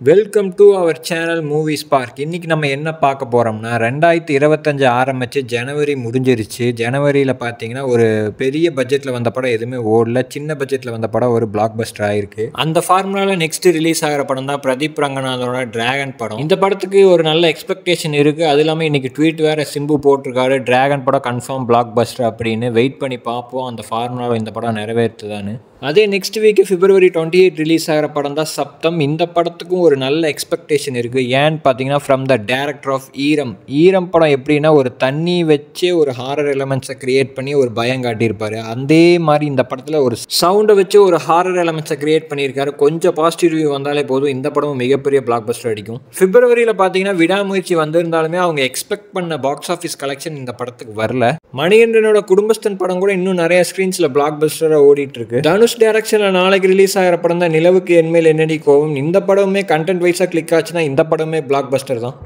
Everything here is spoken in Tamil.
Welcome to our channel Movie Spark. இன்றைக்கி நம்ம என்ன பார்க்க போகிறோம்னா 2025 ஆரம்பித்து ஜனவரி முடிஞ்சிருச்சு. ஜனவரியில் பார்த்தீங்கன்னா ஒரு பெரிய பட்ஜெட்டில் வந்த படம் எதுவுமே ஓடல. சின்ன பட்ஜெட்டில் வந்த படம் ஒரு பிளாக் பஸ்டர் ஆகிருக்கு. அந்த ஃபார்முலாவில் நெக்ஸ்ட் ரிலீஸ் ஆகிற படம் தான் பிரதீப் ரங்கநாதனோட டிராகன் படம். இந்த படத்துக்கு ஒரு நல்ல எக்ஸ்பெக்டேஷன் இருக்குது. அது இல்லாமல் இன்றைக்கி ட்வீட் வேறு சிம்பு போட்டிருக்காரு, டிராகன் படம் கன்ஃபார்ம் பிளாக் பஸ்டர் அப்படின்னு. வெயிட் பண்ணி பார்ப்போம் அந்த ஃபார்முலாவில் இந்த படம் நிறைவேற்றுதான்னு. அதே நெக்ஸ்ட் வீக்கு February 28 ரிலீஸ் ஆகிற படம் தான் சப்தம். இந்த படத்துக்கும் ஒரு நல்ல எக்ஸ்பெக்டேஷன் இருக்குது. ஏன்னு பார்த்தீங்கன்னா ஃப்ரம் த டேரக்டர் ஆஃப் ஈரம் படம் எப்படின்னா ஒரு தண்ணி வச்சு ஒரு ஹாரர் எலமெண்ட்ஸை கிரியேட் பண்ணி ஒரு பயம் காட்டியிருப்பாரு. அதே மாதிரி இந்த படத்தில் ஒரு சவுண்டை வச்சு ஒரு ஹாரர் எலமெண்ட்ஸை கிரியேட் பண்ணியிருக்காரு. கொஞ்சம் பாசிட்டிவ் ரிவ்யூ வந்தாலே போதும், இந்த படமும் மிகப்பெரிய பிளாக் பஸ்டர் அடிக்கும். பிப்ரவரியில் பார்த்தீங்கன்னா விடாமுயற்சி வந்திருந்தாலுமே அவங்க எக்ஸ்பெக்ட் பண்ண பாக்ஸ் ஆஃபீஸ் கலெக்ஷன் இந்த படத்துக்கு வரல. மணிகண்டனோட குடும்பஸ்தன் படம் கூட இன்னும் நிறைய ஸ்க்ரீன்ஸில் பிளாக் பஸ்டராக ஓடிட்டு இருக்கு. தனுஷ் டைரக்ஷனில் நாளைக்கு ரிலீஸ் ஆகிற படம் தான் நிலவுக்கு என்மேல் என்னடி கோவம். இந்த படமே கண்டென்ட் வைஸாக கிளிக் ஆச்சுன்னா இந்த படமே பிளாக் பஸ்டர் தான்.